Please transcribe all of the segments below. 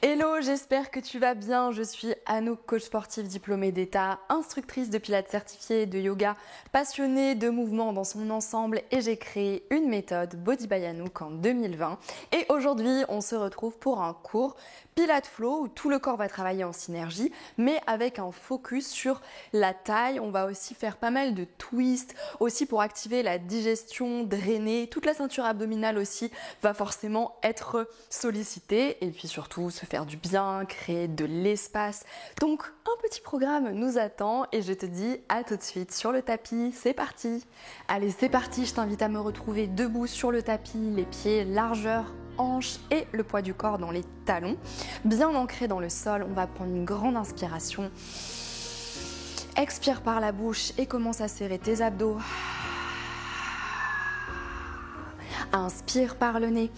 Hello, j'espère que tu vas bien. Je suis Anouk, coach sportif diplômée d'État, instructrice de pilates certifiée, de yoga, passionnée de mouvement dans son ensemble et j'ai créé une méthode Body by Anouk en 2020. Et aujourd'hui, on se retrouve pour un cours Pilates Flow où tout le corps va travailler en synergie, mais avec un focus sur la taille. On va aussi faire pas mal de twists, aussi pour activer la digestion, drainer. Toute la ceinture abdominale aussi va forcément être sollicitée et puis surtout se faire du bien, créer de l'espace. Donc un petit programme nous attend et je te dis à tout de suite sur le tapis, c'est parti. Allez, c'est parti, je t'invite à me retrouver debout sur le tapis, les pieds largeur, hanches et le poids du corps dans les talons. Bien ancré dans le sol, on va prendre une grande inspiration. Expire par la bouche et commence à serrer tes abdos. Inspire par le nez.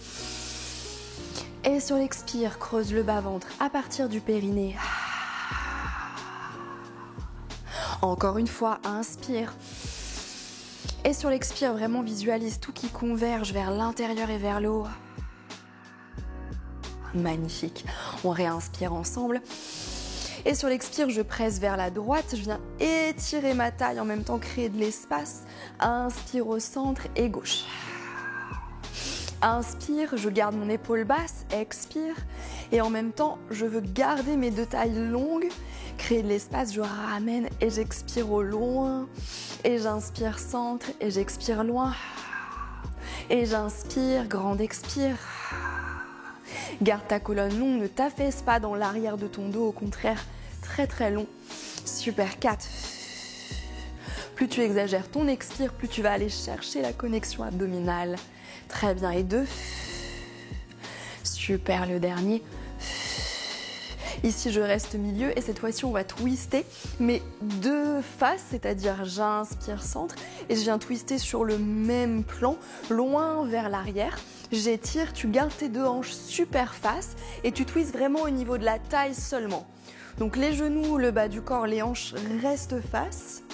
Et sur l'expire, creuse le bas-ventre à partir du périnée. Encore une fois, inspire. Et sur l'expire, vraiment visualise tout qui converge vers l'intérieur et vers le haut. Magnifique. On réinspire ensemble. Et sur l'expire, je presse vers la droite. Je viens étirer ma taille, en même temps créer de l'espace. Inspire au centre et gauche. Inspire, je garde mon épaule basse, expire. Et en même temps, je veux garder mes deux tailles longues, créer de l'espace, je ramène et j'expire au loin. Et j'inspire centre et j'expire loin. Et j'inspire, grande expire. Garde ta colonne longue, ne t'affaisse pas dans l'arrière de ton dos, au contraire, très très long. Super, 4. Plus tu exagères ton expire, plus tu vas aller chercher la connexion abdominale. Très bien, et 2. Super, le dernier. Ici, je reste milieu et cette fois-ci, on va twister, mais de face, c'est-à-dire j'inspire centre et je viens twister sur le même plan, loin vers l'arrière. J'étire, tu gardes tes deux hanches super face et tu twistes vraiment au niveau de la taille seulement. Donc les genoux, le bas du corps, les hanches restent face,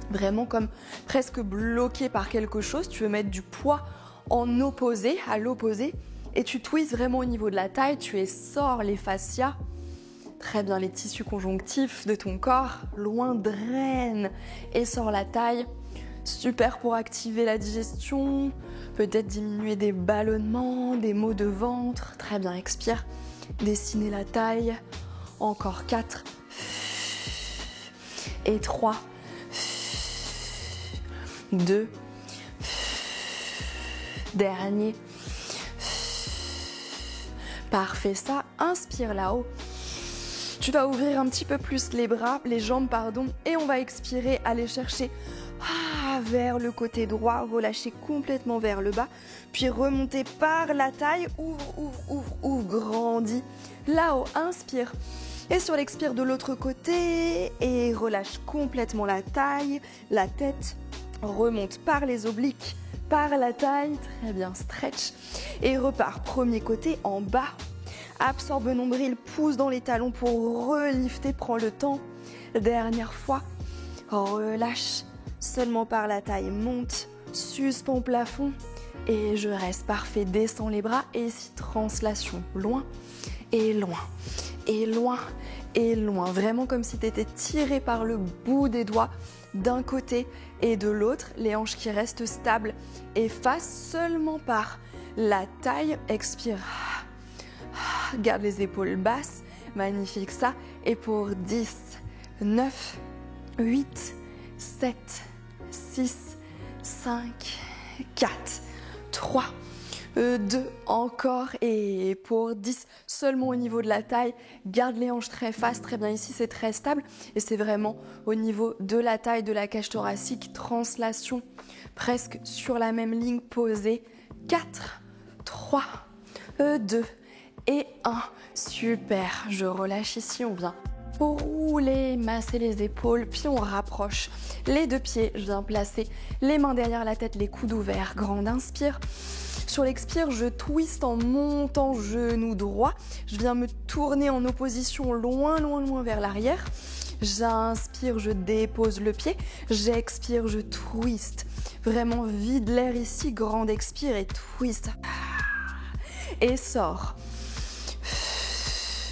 vraiment comme presque bloqué par quelque chose. Tu veux mettre du poids en opposé, à l'opposé, et tu twists vraiment au niveau de la taille, tu essores les fascias, très bien les tissus conjonctifs de ton corps, loin, draine, essore la taille, super pour activer la digestion, peut-être diminuer des ballonnements, des maux de ventre, très bien, expire, dessiner la taille, encore 4, et 3, 2, dernier. Parfait, ça, inspire là-haut. Tu vas ouvrir un petit peu plus les bras, les jambes, pardon, et on va expirer, aller chercher vers le côté droit, relâcher complètement vers le bas, puis remonter par la taille, ouvre, grandis. Là-haut, inspire. Et sur l'expire de l'autre côté, et relâche complètement la taille, la tête, remonte par les obliques, par la taille, très bien, stretch, et repart, premier côté en bas, absorbe nombril, pousse dans les talons pour relifter, prends le temps, dernière fois, relâche, seulement par la taille, monte, suspend plafond, et je reste, parfait, descends les bras, et ici, translation, loin, et loin, et loin, et loin, vraiment comme si tu étais tiré par le bout des doigts, d'un côté et de l'autre, les hanches qui restent stables et face seulement par la taille, expire, garde les épaules basses, magnifique ça, et pour 10, 9, 8, 7, 6, 5, 4, 3, 2, encore, et pour 10, seulement au niveau de la taille, garde les hanches très face, très bien, ici c'est très stable, et c'est vraiment au niveau de la taille, de la cage thoracique, translation, presque sur la même ligne, posée, 4, 3, 2, et 1, super, je relâche ici, on vient rouler, masser les épaules, puis on rapproche les deux pieds, je viens placer les mains derrière la tête, les coudes ouverts, grande inspire. Sur l'expire, je twiste en montant genou droit. Je viens me tourner en opposition loin, loin, loin vers l'arrière. J'inspire, je dépose le pied. J'expire, je twiste. Vraiment vide l'air ici, grande expire et twist. Et sors.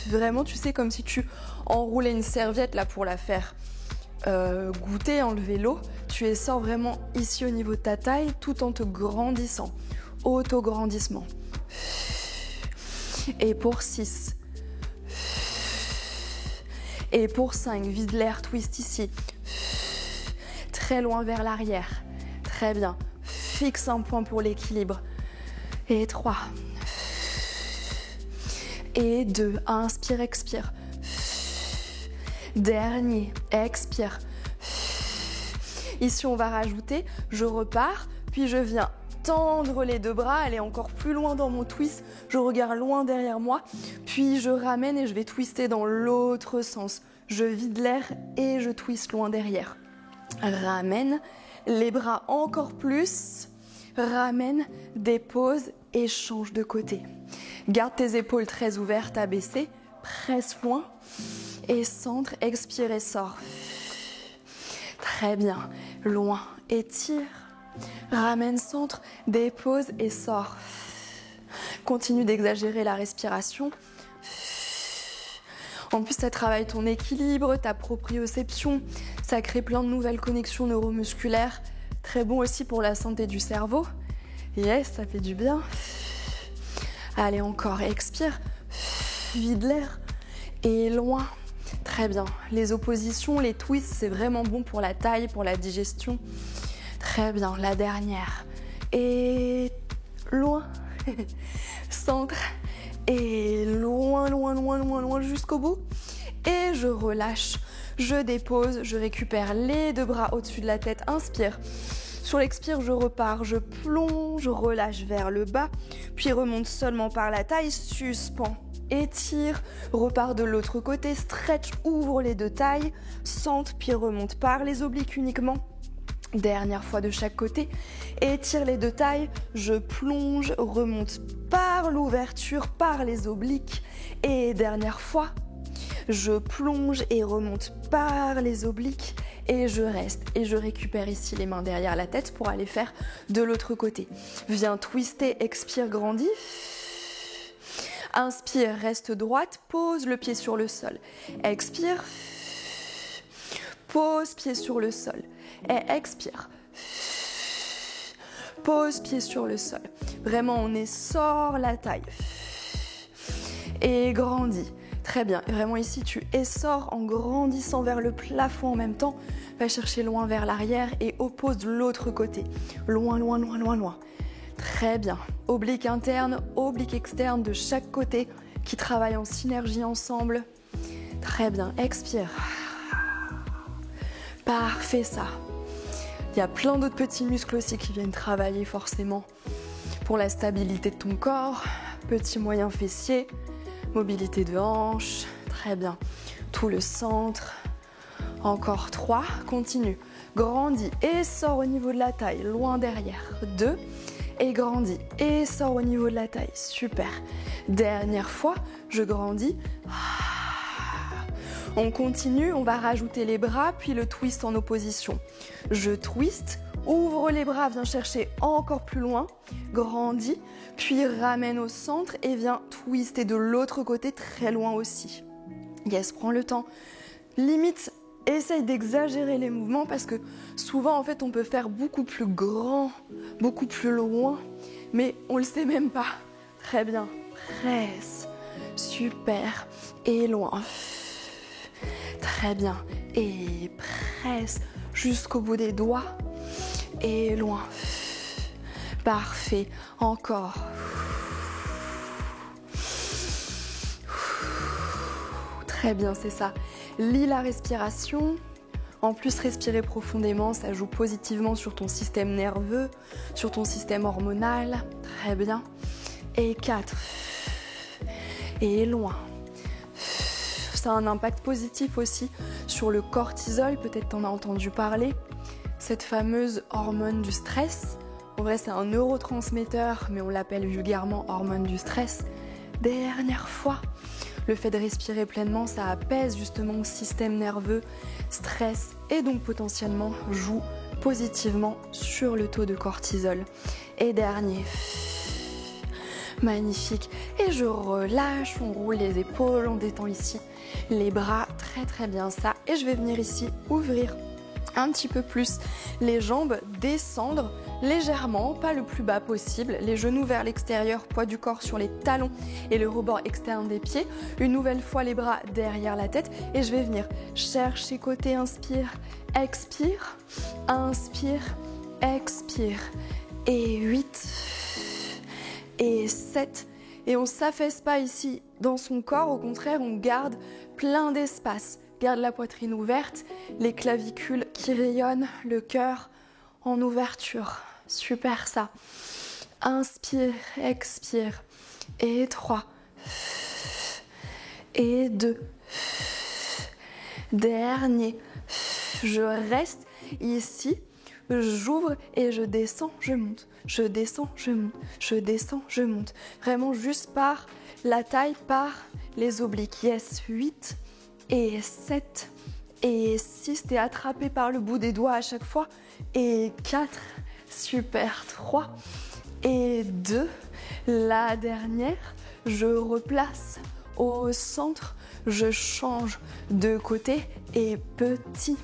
Vraiment, tu sais, comme si tu enroulais une serviette là pour la faire goûter, enlever l'eau. Tu essors vraiment ici au niveau de ta taille tout en te grandissant. Auto-grandissement. Et pour 6. Et pour 5, vide l'air, twist ici. Très loin vers l'arrière. Très bien. Fixe un point pour l'équilibre. Et 3. Et 2. Inspire, expire. Dernier, expire. Ici, on va rajouter, je repars, puis je viens tendre les deux bras, aller encore plus loin dans mon twist. Je regarde loin derrière moi, puis je ramène et je vais twister dans l'autre sens. Je vide l'air et je twiste loin derrière. Ramène, les bras encore plus. Ramène, dépose et change de côté. Garde tes épaules très ouvertes, abaissées, presse loin. Et centre, expire et sors. Très bien. Loin, étire. Ramène centre, dépose et sors. Continue d'exagérer la respiration. En plus, ça travaille ton équilibre, ta proprioception. Ça crée plein de nouvelles connexions neuromusculaires. Très bon aussi pour la santé du cerveau. Yes, ça fait du bien. Allez, encore, expire. Vide l'air. Et loin. Très bien. Les oppositions, les twists, c'est vraiment bon pour la taille, pour la digestion. Très bien. La dernière. Et loin. Centre. Et loin, loin, loin, loin, loin jusqu'au bout. Et je relâche. Je dépose. Je récupère les deux bras au-dessus de la tête. Inspire. Sur l'expire, je repars. Je plonge. Je relâche vers le bas. Puis remonte seulement par la taille. Suspends. Étire, repars de l'autre côté, stretch, ouvre les deux tailles, centre, puis remonte par les obliques uniquement. Dernière fois de chaque côté, étire les deux tailles, je plonge, remonte par l'ouverture, par les obliques. Et dernière fois, je plonge et remonte par les obliques. Et je reste et je récupère ici les mains derrière la tête pour aller faire de l'autre côté. Viens twister, expire, grandis. Inspire, reste droite, pose le pied sur le sol. Expire, pose pied sur le sol. Et expire, pose pied sur le sol. Vraiment, on essore la taille. Et grandis. Très bien. Et vraiment ici, tu essores en grandissant vers le plafond en même temps. Va chercher loin vers l'arrière et oppose de l'autre côté. Loin, loin, loin, loin, loin. Très bien. Oblique interne, oblique externe de chaque côté qui travaillent en synergie ensemble. Très bien. Expire. Parfait ça. Il y a plein d'autres petits muscles aussi qui viennent travailler forcément pour la stabilité de ton corps. Petit moyen fessier, mobilité de hanche. Très bien. Tout le centre. Encore 3. Continue. Grandis et sors au niveau de la taille, loin derrière. 2. Et grandis et sors au niveau de la taille. Super. Dernière fois, je grandis. On continue, on va rajouter les bras, puis le twist en opposition. Je twist, ouvre les bras, viens chercher encore plus loin, grandis, puis ramène au centre et viens twister de l'autre côté très loin aussi. Yes, prends le temps. Limite, essaye d'exagérer les mouvements parce que souvent, en fait, on peut faire beaucoup plus grand, beaucoup plus loin, mais on le sait même pas. Très bien. Presse. Super. Et loin. Très bien. Et presse jusqu'au bout des doigts. Et loin. Parfait. Encore. Très bien, c'est ça. Lis la respiration. En plus, respirer profondément, ça joue positivement sur ton système nerveux, sur ton système hormonal. Très bien. Et 4. Et loin. Ça a un impact positif aussi sur le cortisol, peut-être t'en as entendu parler. Cette fameuse hormone du stress. En vrai, c'est un neurotransmetteur, mais on l'appelle vulgairement hormone du stress. Dernière fois. Le fait de respirer pleinement, ça apaise justement le système nerveux, stress et donc potentiellement joue positivement sur le taux de cortisol. Et dernier, Magnifique. Et je relâche, on roule les épaules, on détend ici les bras, très bien ça. Et je vais venir ici ouvrir un petit peu plus les jambes, descendre légèrement, pas le plus bas possible, les genoux vers l'extérieur, poids du corps sur les talons et le rebord externe des pieds. Une nouvelle fois les bras derrière la tête et je vais venir chercher côté, inspire, expire, et 8 et 7. Et on ne s'affaisse pas ici dans son corps, au contraire, on garde plein d'espace. Garde la poitrine ouverte, les clavicules qui rayonnent, le cœur en ouverture. Super ça. Inspire, expire. Et 3. Et 2. Dernier. Je reste ici. J'ouvre et je descends, je monte. Je descends, je monte. Je descends, je monte. Vraiment juste par la taille, par les obliques. Yes, 8 et 7 et 6. T'es attrapé par le bout des doigts à chaque fois. Et 4. Super. 3 et 2. La dernière. Je replace au centre. Je change de côté. Et petit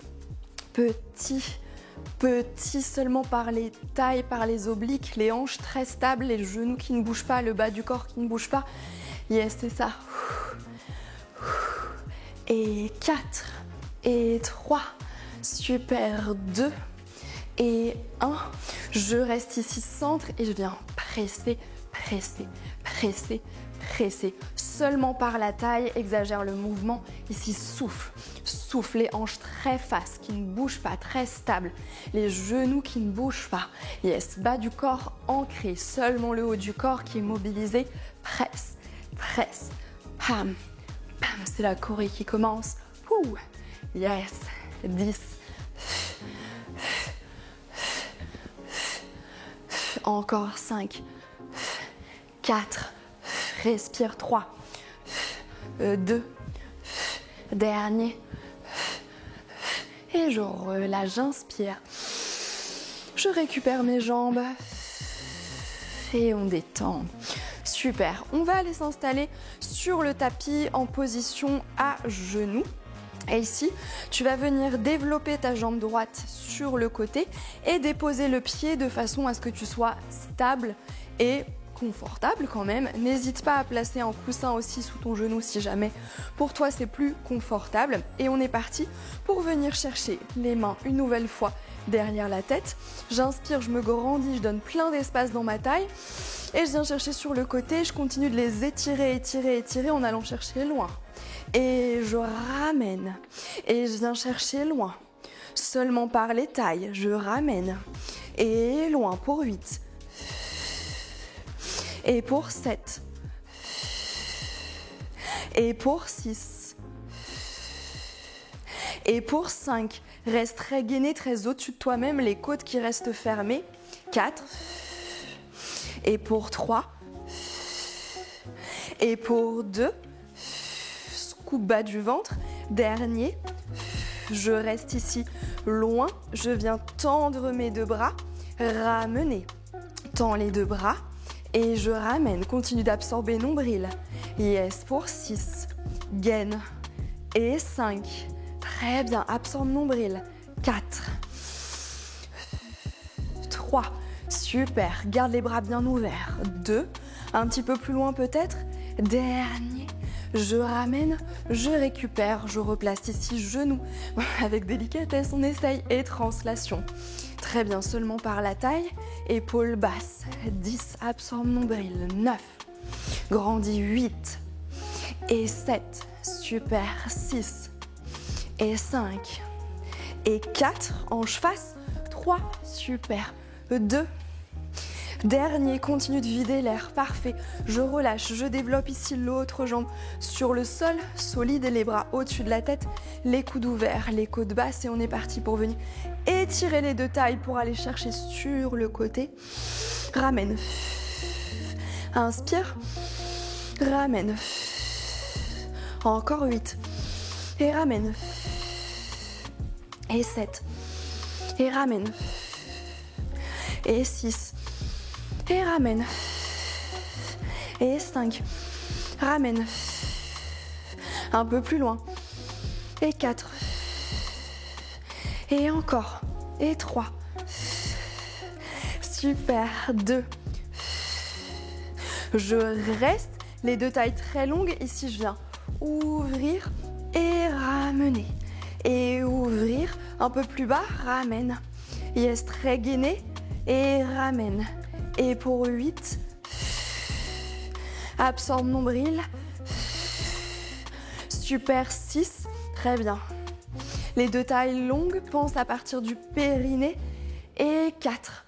seulement par les tailles, par les obliques, les hanches très stables, les genoux qui ne bougent pas, le bas du corps qui ne bouge pas. Yes, c'est ça. Et 4 et 3. Super. 2 et 1. Je reste ici centre et je viens presser. Seulement par la taille, exagère le mouvement. Ici, souffle, les hanches très fasses, qui ne bougent pas, très stables. Les genoux qui ne bougent pas. Yes, bas du corps ancré, seulement le haut du corps qui est mobilisé. Presse. Pam, c'est la choré qui commence. Ouh. Yes, 10. Encore 5. 4. Respire 3. 2. Dernier. Et je relâche, j'inspire. Je récupère mes jambes. Et on détend. Super. On va aller s'installer sur le tapis en position à genoux. Et ici, tu vas venir développer ta jambe droite sur le côté et déposer le pied de façon à ce que tu sois stable et confortable quand même. N'hésite pas à placer un coussin aussi sous ton genou si jamais pour toi c'est plus confortable. Et on est parti pour venir chercher les mains une nouvelle fois derrière la tête. J'inspire, je me grandis, je donne plein d'espace dans ma taille. Et je viens chercher sur le côté, je continue de les étirer en allant chercher loin. Et je ramène. Et je viens chercher loin. Seulement par les tailles, je ramène. Et loin pour 8. Et pour 7. Et pour 6. Et pour 5. Reste très gainé, très au-dessus de toi-même, les côtes qui restent fermées. 4. Et pour 3. Et pour 2. Scoop bas du ventre. Dernier. Je reste ici loin. Je viens tendre mes deux bras. Ramener. Tends les deux bras. Et je ramène. Continue d'absorber nombril. Yes, pour 6. Gaine. Et 5. Très bien. Absorbe nombril. 4. 3. Super. Garde les bras bien ouverts. 2. Un petit peu plus loin peut-être. Dernier. Je ramène. Je récupère. Je replace ici genou. Avec délicatesse, on essaye. Et translation. Très bien, seulement par la taille. Épaules basses. 10. Absorbe nombril. 9. Grandis. 8. Et 7. Super. 6. Et 5. Et 4. Hanche face. 3. Super. 2. Dernier, continue de vider l'air. Parfait. Je relâche. Je développe ici l'autre jambe sur le sol, solide, les bras au-dessus de la tête, les coudes ouverts, les côtes basses. Et on est parti pour venir étirer les deux tailles pour aller chercher sur le côté. Ramène. Inspire. Ramène. Encore 8. Et ramène. Et 7. Et ramène. Et 6. Et ramène. Et 5. Ramène. Un peu plus loin. Et 4. Et encore. Et 3. Super. 2. Je reste. Les deux tailles très longues. Ici, je viens ouvrir et ramener. Et ouvrir. Un peu plus bas. Ramène. Yes, très gainé. Et ramène. Et pour 8. Absorbe nombril. Super. 6. Très bien. Les deux tailles longues. Pense à partir du périnée. Et 4.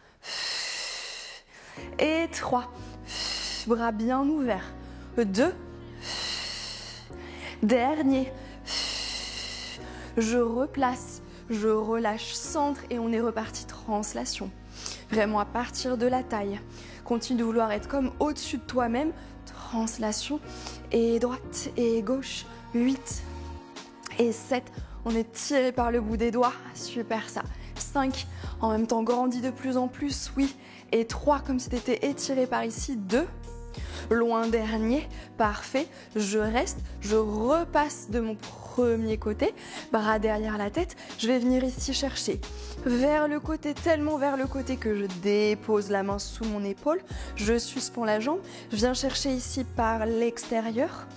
Et 3. Bras bien ouverts. 2. Dernier. Je replace. Je relâche centre et on est reparti. Translation. Vraiment à partir de la taille. Continue de vouloir être comme au-dessus de toi-même. Translation. Et droite et gauche. 8. Et 7. On est tiré par le bout des doigts. Super ça. 5. En même temps, grandis de plus en plus. Oui. Et 3. Comme si tu étais étiré par ici. 2. Loin dernier. Parfait. Je reste. Je repasse de mon premier côté. Bras derrière la tête. Je vais venir ici chercher vers le côté, tellement vers le côté que je dépose la main sous mon épaule. Je suspends la jambe. Je viens chercher ici par l'extérieur.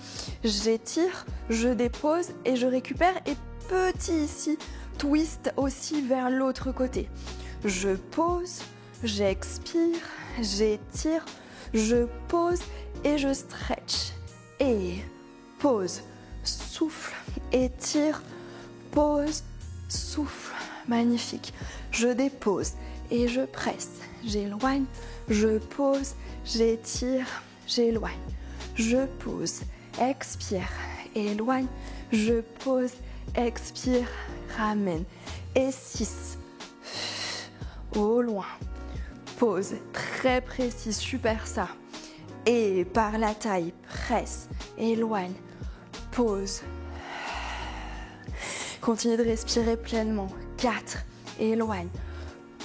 J'étire. Je dépose et je récupère. Et petit ici, twist aussi vers l'autre côté. Je pose. J'expire. J'étire. Je pose et je stretch. Et pose. Souffle. Étire. Pose. Souffle. Magnifique. Je dépose et je presse. J'éloigne. Je pose. J'étire. J'éloigne. Je pose. Expire. Éloigne. Je pose. Expire. Ramène. Et 6. Au loin. Pose. Très précis. Super ça. Et par la taille. Presse. Éloigne. Pose. Continue de respirer pleinement. 4. Éloigne.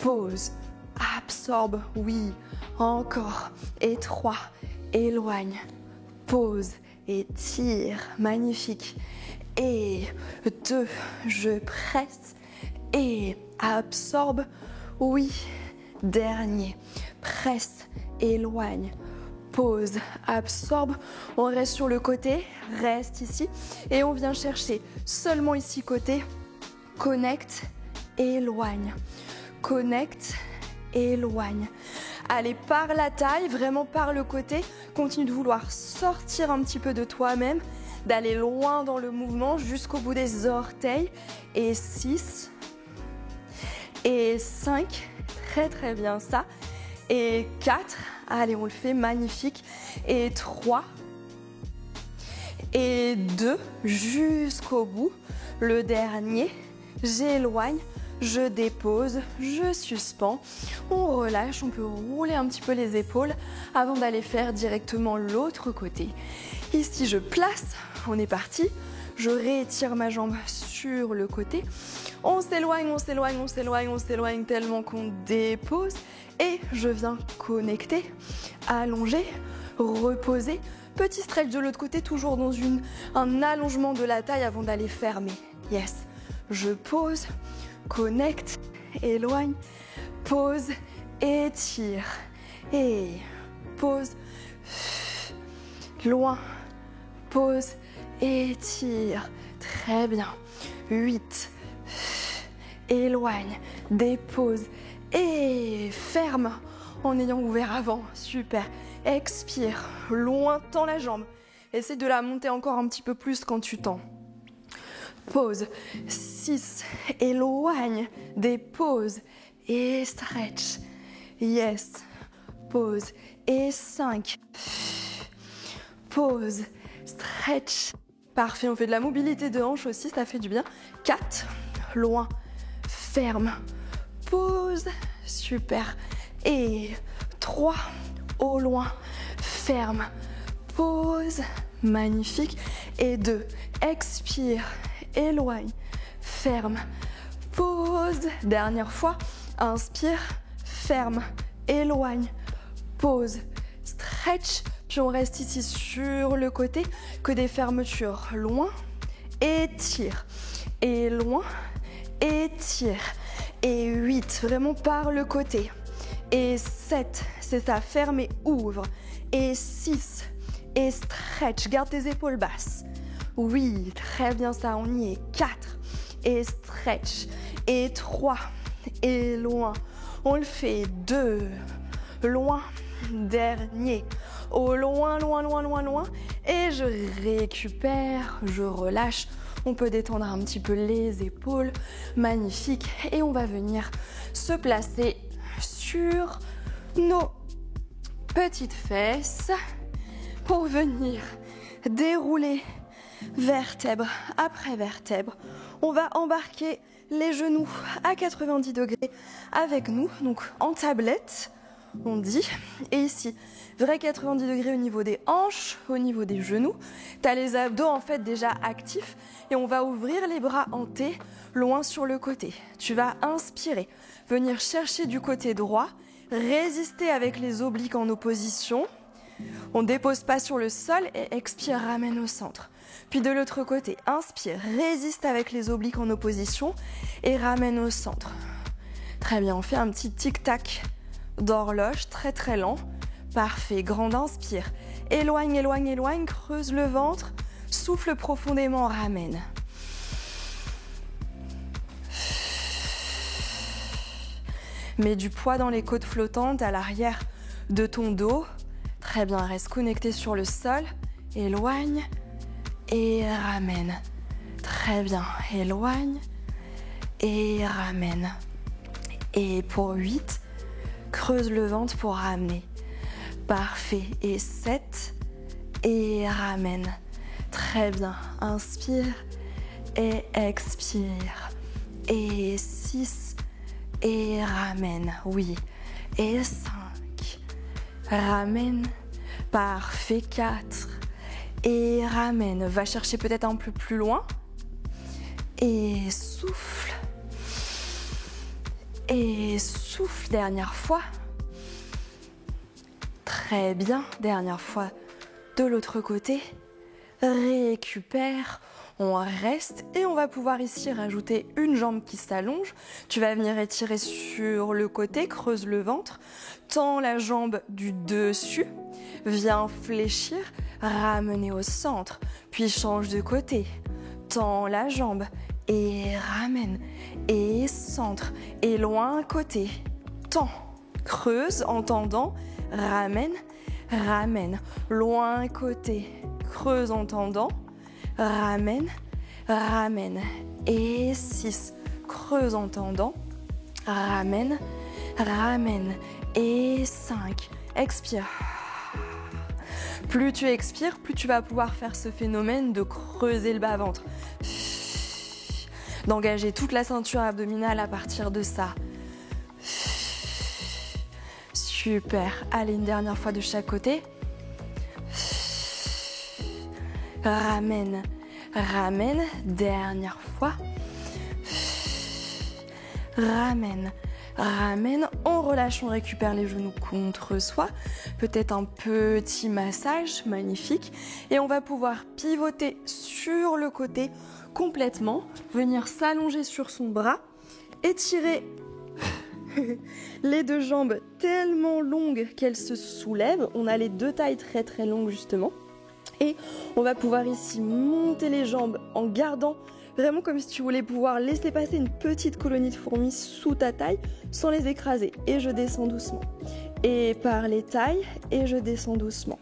Pose. Absorbe. Oui. Encore. Et 3. Éloigne. Pose. Étire. Magnifique. Et 2. Je presse. Et absorbe. Oui. Dernier. Presse. Éloigne. Pose, absorbe, on reste sur le côté, reste ici et on vient chercher seulement ici côté, connecte, éloigne, connecte, éloigne. Allez, par la taille, vraiment par le côté, continue de vouloir sortir un petit peu de toi-même, d'aller loin dans le mouvement jusqu'au bout des orteils. Et 6, et 5, très très bien ça, et 4, allez, on le fait, magnifique. Et 3. Et 2, jusqu'au bout. Le dernier, j'éloigne, je dépose, je suspends. On relâche, on peut rouler un petit peu les épaules avant d'aller faire directement l'autre côté. Ici, je place, on est parti. Je réétire ma jambe sur le côté. On s'éloigne, on s'éloigne, on s'éloigne, on s'éloigne tellement qu'on dépose. Et je viens connecter, allonger, reposer. Petit stretch de l'autre côté, toujours dans un allongement de la taille avant d'aller fermer. Yes. Je pose, connecte, éloigne, pose, étire. Et pose, loin, pose, étire. Très bien. 8. Éloigne, dépose et ferme en ayant ouvert avant. Super. Expire, loin, tends la jambe. Essaie de la monter encore un petit peu plus quand tu tends. Pause. 6. Éloigne, dépose et stretch. Yes. Pause. Et 5. Pause. Stretch. Parfait, on fait de la mobilité de hanche aussi, ça fait du bien. 4. Loin. Ferme. Pause. Super. Et 3. Au loin. Ferme. Pause. Magnifique. Et 2. Expire. Éloigne. Ferme. Pause. Dernière fois. Inspire. Ferme. Éloigne. Pause. Stretch. Puis on reste ici sur le côté, que des fermetures. Loin, étire. Et loin, étire. Et 8, vraiment par le côté. Et 7, c'est ça, ferme et ouvre. Et 6, et stretch, garde tes épaules basses. Oui, très bien ça, on y est. 4, et stretch. Et 3, et loin. On le fait. 2, loin, dernier. Au loin, loin, loin, loin, loin. Et je récupère, je relâche. On peut détendre un petit peu les épaules. Magnifique. Et on va venir se placer sur nos petites fesses pour venir dérouler vertèbre après vertèbre. On va embarquer les genoux à 90 degrés avec nous, donc en tablette, on dit. Et ici, vrai 90 degrés au niveau des hanches, au niveau des genoux. Tu as les abdos en fait déjà actifs et on va ouvrir les bras en T, loin sur le côté. Tu vas inspirer, venir chercher du côté droit, résister avec les obliques en opposition. On ne dépose pas sur le sol et expire, ramène au centre. Puis de l'autre côté, inspire, résiste avec les obliques en opposition et ramène au centre. Très bien, on fait un petit tic-tac d'horloge, très très lent. Parfait, grande inspire. Éloigne, éloigne, éloigne, creuse le ventre, souffle profondément, ramène. Mets du poids dans les côtes flottantes à l'arrière de ton dos. Très bien, reste connecté sur le sol. Éloigne et ramène. Très bien, éloigne et ramène. Et pour 8, creuse le ventre pour ramener. Parfait. Et 7 et ramène. Très bien, inspire et expire. Et 6 et ramène. Oui. Et 5. Ramène. Parfait. 4. Et ramène. Va chercher peut-être un peu plus loin. Et souffle. Et souffle. Dernière fois. Très bien. Dernière fois de l'autre côté. Récupère. On reste et on va pouvoir ici rajouter une jambe qui s'allonge. Tu vas venir étirer sur le côté, creuse le ventre, tends la jambe du dessus, viens fléchir, ramener au centre, puis change de côté. Tends la jambe et ramène, et centre, et loin côté. Tends, creuse en tendant, ramène, ramène, loin côté, creuse en tendant. Ramène, ramène. Et 6. Creuse en tendant. Ramène, ramène. Et 5. Expire. Plus tu expires, plus tu vas pouvoir faire ce phénomène de creuser le bas-ventre. D'engager toute la ceinture abdominale à partir de ça. Super. Allez, une dernière fois de chaque côté. Ramène, ramène, dernière fois. Ramène, ramène, on relâche, on récupère les genoux contre soi. Peut-être un petit massage, magnifique. Et on va pouvoir pivoter sur le côté complètement, venir s'allonger sur son bras, étirer les deux jambes tellement longues qu'elles se soulèvent. On a les deux tailles très très longues justement. Et on va pouvoir ici monter les jambes en gardant vraiment comme si tu voulais pouvoir laisser passer une petite colonie de fourmis sous ta taille sans les écraser. Et je descends doucement. Et par les tailles, et je descends doucement.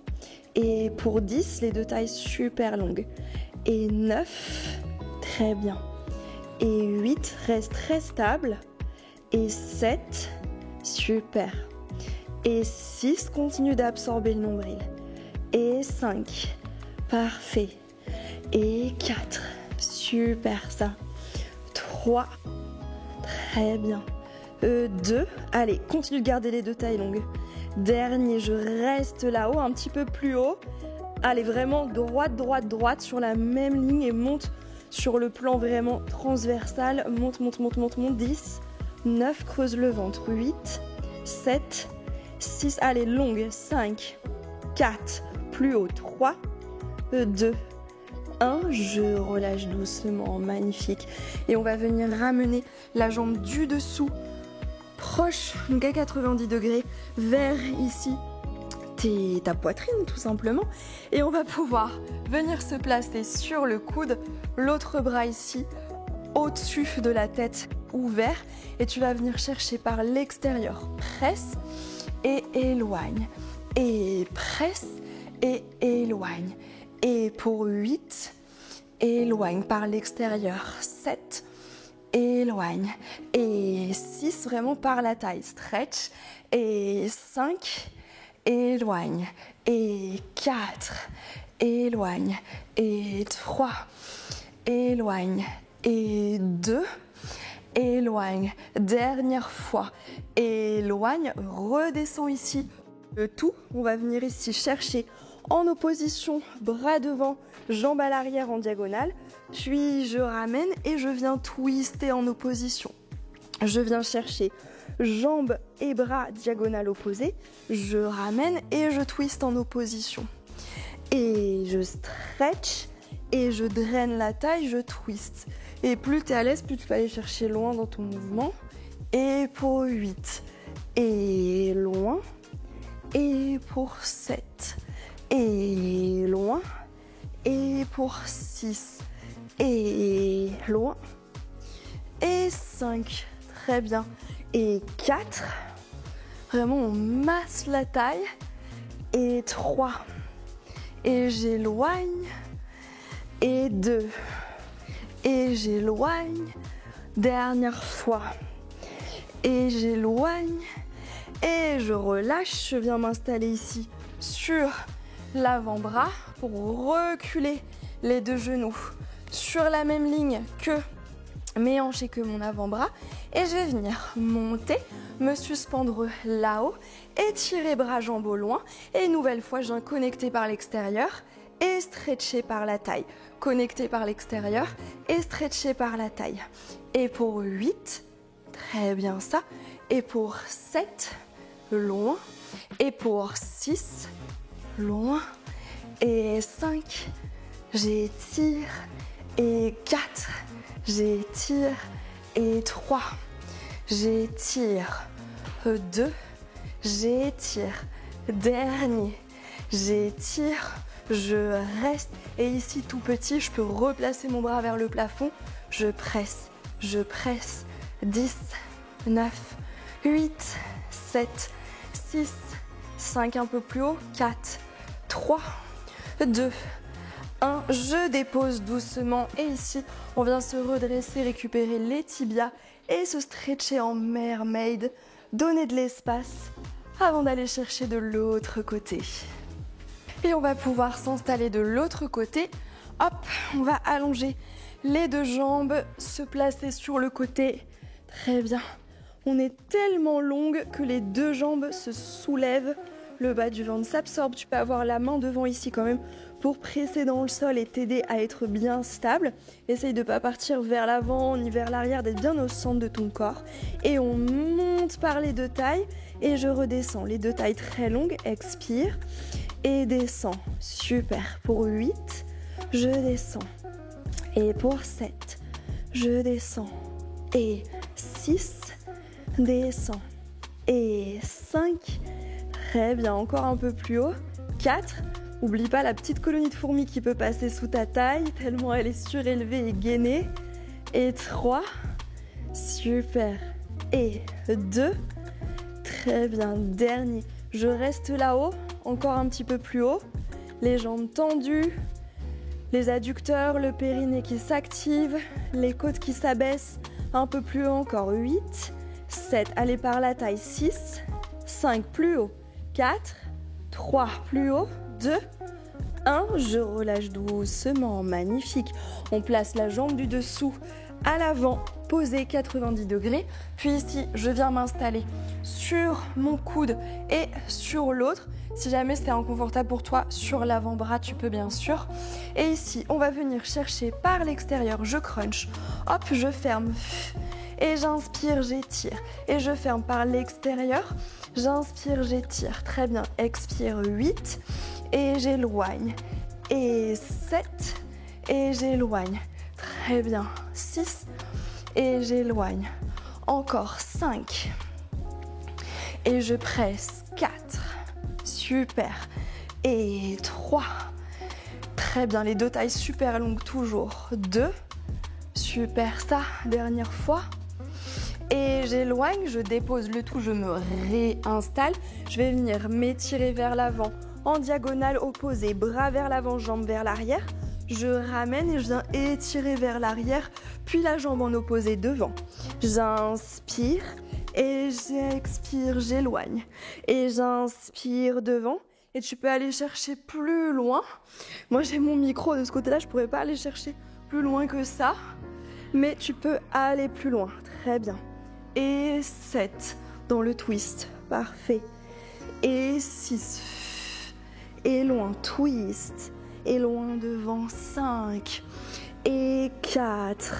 Et pour 10, les deux tailles super longues. Et 9, très bien. Et 8, reste très stable. Et 7, super. Et 6, continue d'absorber le nombril. Et 5, parfait. Et 4, super ça. 3, très bien. 2, allez, continue de garder les deux tailles longues. Dernier, je reste là-haut, un petit peu plus haut. Allez, vraiment droite, droite, droite sur la même ligne et monte sur le plan vraiment transversal. Monte, monte, monte, monte, monte. 10, 9, creuse le ventre. 8, 7, 6, allez, longue. 5, 4, plus haut. 3, 2, 1. Je relâche doucement, magnifique. Et on va venir ramener la jambe du dessous, proche, donc à 90 degrés, vers ici, ta poitrine tout simplement. Et on va pouvoir venir se placer sur le coude, l'autre bras ici, au-dessus de la tête, ouvert. Et tu vas venir chercher par l'extérieur. Presse et éloigne. Et presse et éloigne. Et pour 8, éloigne par l'extérieur. 7, éloigne. Et 6, vraiment par la taille. Stretch. Et 5, éloigne. Et 4, éloigne. Et 3, éloigne. Et 2, éloigne. Dernière fois, éloigne. Redescends ici. Le tout, on va venir ici chercher en opposition, bras devant, jambes à l'arrière en diagonale. Puis je ramène et je viens twister en opposition. Je viens chercher jambes et bras diagonales opposés. Je ramène et je twiste en opposition. Et je stretch et je draine la taille, je twist. Et plus tu es à l'aise, plus tu peux aller chercher loin dans ton mouvement. Et pour 8. Et loin. Et pour 7. Et loin. Et pour 6. Et loin. Et 5. Très bien. Et 4. Vraiment, on masse la taille. Et 3. Et j'éloigne. Et 2. Et j'éloigne. Dernière fois. Et j'éloigne. Et je relâche. Je viens m'installer ici sur l'avant-bras pour reculer les deux genoux sur la même ligne que mes hanches et que mon avant-bras. Et je vais venir monter, me suspendre là-haut, étirer bras jambes au loin. Et une nouvelle fois, je viens connecter par l'extérieur et stretcher par la taille. Connecter par l'extérieur et stretcher par la taille. Et pour 8, très bien ça. Et pour 7, loin. Et pour 6, loin. Et 5, j'étire. Et 4, j'étire. Et 3, j'étire. 2, j'étire. Dernier, j'étire. Je reste. Et ici, tout petit, je peux replacer mon bras vers le plafond. Je presse. 10, 9, 8, 7, 6, 5, un peu plus haut. 4, 3, 2, 1. Je dépose doucement. Et ici, on vient se redresser, récupérer les tibias et se stretcher en mermaid. Donner de l'espace avant d'aller chercher de l'autre côté. Et on va pouvoir s'installer de l'autre côté. Hop, on va allonger les deux jambes, se placer sur le côté. Très bien. On est tellement longue que les deux jambes se soulèvent. Le bas du ventre s'absorbe. Tu peux avoir la main devant ici quand même pour presser dans le sol et t'aider à être bien stable. Essaye de ne pas partir vers l'avant ni vers l'arrière, d'être bien au centre de ton corps. Et on monte par les deux tailles et je redescends. Les deux tailles très longues, expire et descends. Super. Pour 8, je descends. Et pour 7, je descends. Et 6, descends. Et 5, très bien, encore un peu plus haut. 4, oublie pas la petite colonie de fourmis qui peut passer sous ta taille, tellement elle est surélevée et gainée. Et 3, super. Et 2, très bien, dernier. Je reste là-haut, encore un petit peu plus haut. Les jambes tendues, les adducteurs, le périnée qui s'active, les côtes qui s'abaissent. Un peu plus haut encore, 8, 7, allez par la taille, 6, 5, plus haut, 4, 3, plus haut, 2, 1, je relâche doucement, magnifique. On place la jambe du dessous à l'avant, posée 90 degrés. Puis ici, je viens m'installer sur mon coude et sur l'autre. Si jamais c'est inconfortable pour toi, sur l'avant-bras, tu peux bien sûr. Et ici, on va venir chercher par l'extérieur, je crunch. Hop, je ferme. Et j'inspire, j'étire. Et je ferme par l'extérieur. J'inspire, j'étire. Très bien. Expire, 8. et j'éloigne. Et 7, et j'éloigne. Très bien. 6, et j'éloigne. Encore 5. Et je presse. 4. Super. Et 3. Très bien. Les deux tailles super longues toujours. 2. Super. Ça. Dernière fois. Et j'éloigne. Je dépose le tout. Je me réinstalle. Je vais venir m'étirer vers l'avant en diagonale opposée. Bras vers l'avant, jambes vers l'arrière. Je ramène et je viens étirer vers l'arrière, puis la jambe en opposé devant. J'inspire et j'expire, j'éloigne. Et j'inspire devant. Et tu peux aller chercher plus loin. Moi, j'ai mon micro de ce côté-là, je ne pourrais pas aller chercher plus loin que ça. Mais tu peux aller plus loin. Très bien. Et 7 dans le twist. Parfait. Et 6. Et loin, twist. Et loin devant, 5. Et 4.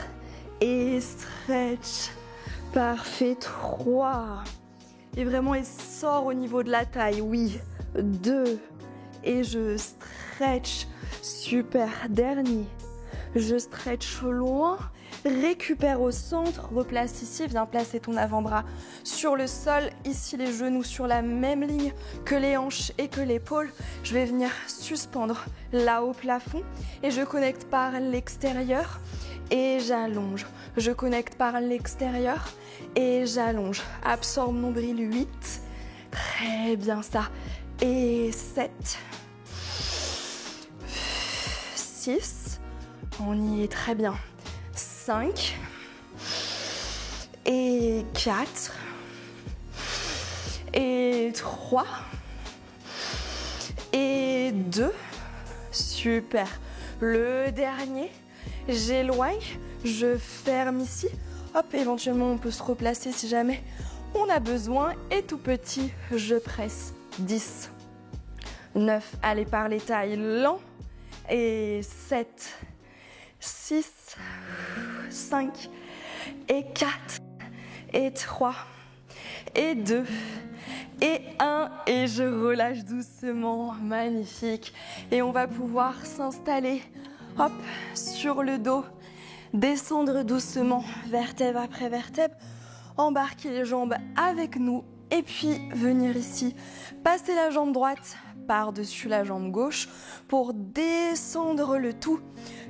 Et stretch. Parfait, 3. Et vraiment, il sort au niveau de la taille, oui. 2. Et je stretch. Super, dernier. Je stretch loin. Récupère au centre, replace ici, viens placer ton avant-bras sur le sol, ici les genoux sur la même ligne que les hanches et que l'épaule. Je vais venir suspendre là au plafond et je connecte par l'extérieur et j'allonge. Je connecte par l'extérieur et j'allonge. Absorbe nombril 8, très bien ça. Et 7, 6, on y est très bien. 5 et 4 et 3 et 2. Super. Le dernier, j'éloigne, je ferme ici. Hop, éventuellement on peut se replacer si jamais on a besoin. Et tout petit, je presse. 10, 9, allez par les tailles, lent. Et 7, 6, 5 et 4 et 3 et 2 et 1 et je relâche doucement, magnifique. Et on va pouvoir s'installer, hop, sur le dos, descendre doucement, vertèbre après vertèbre, embarquer les jambes avec nous et puis venir ici, passer la jambe droite par-dessus la jambe gauche pour descendre le tout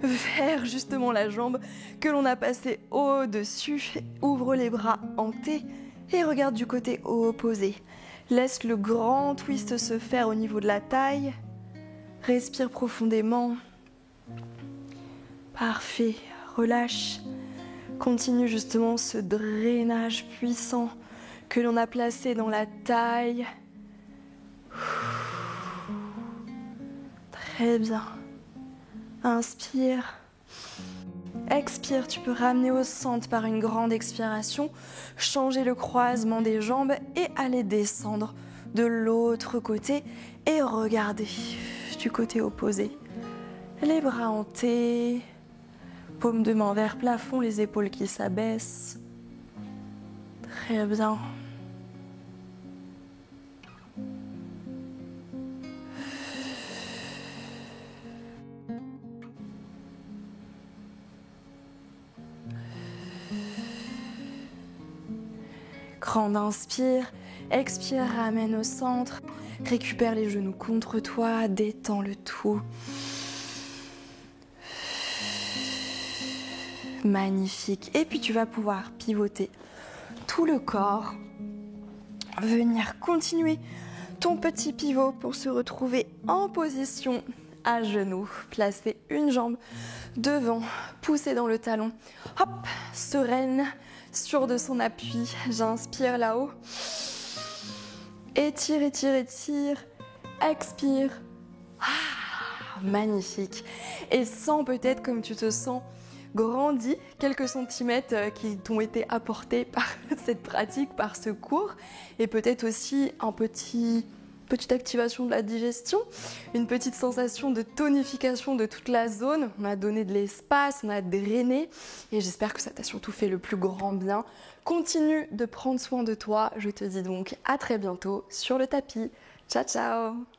vers justement la jambe que l'on a passée au-dessus. Ouvre les bras en T et regarde du côté opposé. Laisse le grand twist se faire au niveau de la taille. Respire profondément. Parfait. Relâche. Continue justement ce drainage puissant que l'on a placé dans la taille. Très bien. Inspire. Expire, tu peux ramener au centre par une grande expiration, changer le croisement des jambes et aller descendre de l'autre côté et regarder du côté opposé. Les bras en T, paume de main vers plafond, les épaules qui s'abaissent. Très bien. Grande inspire, expire, ramène au centre, récupère les genoux contre toi, détends le tout. Magnifique. Et puis tu vas pouvoir pivoter tout le corps, venir continuer ton petit pivot pour se retrouver en position à genoux. Placer une jambe devant, pousser dans le talon. Hop, sereine, sûre de son appui. J'inspire là-haut. Étire, étire, étire. Expire. Ah, magnifique. Et sens peut-être comme tu te sens grandi, quelques centimètres qui t'ont été apportés par cette pratique, par ce cours, et peut-être aussi petite activation de la digestion, une petite sensation de tonification de toute la zone. On a donné de l'espace, on a drainé, et j'espère que ça t'a surtout fait le plus grand bien. Continue de prendre soin de toi. Je te dis donc à très bientôt sur le tapis. Ciao, ciao!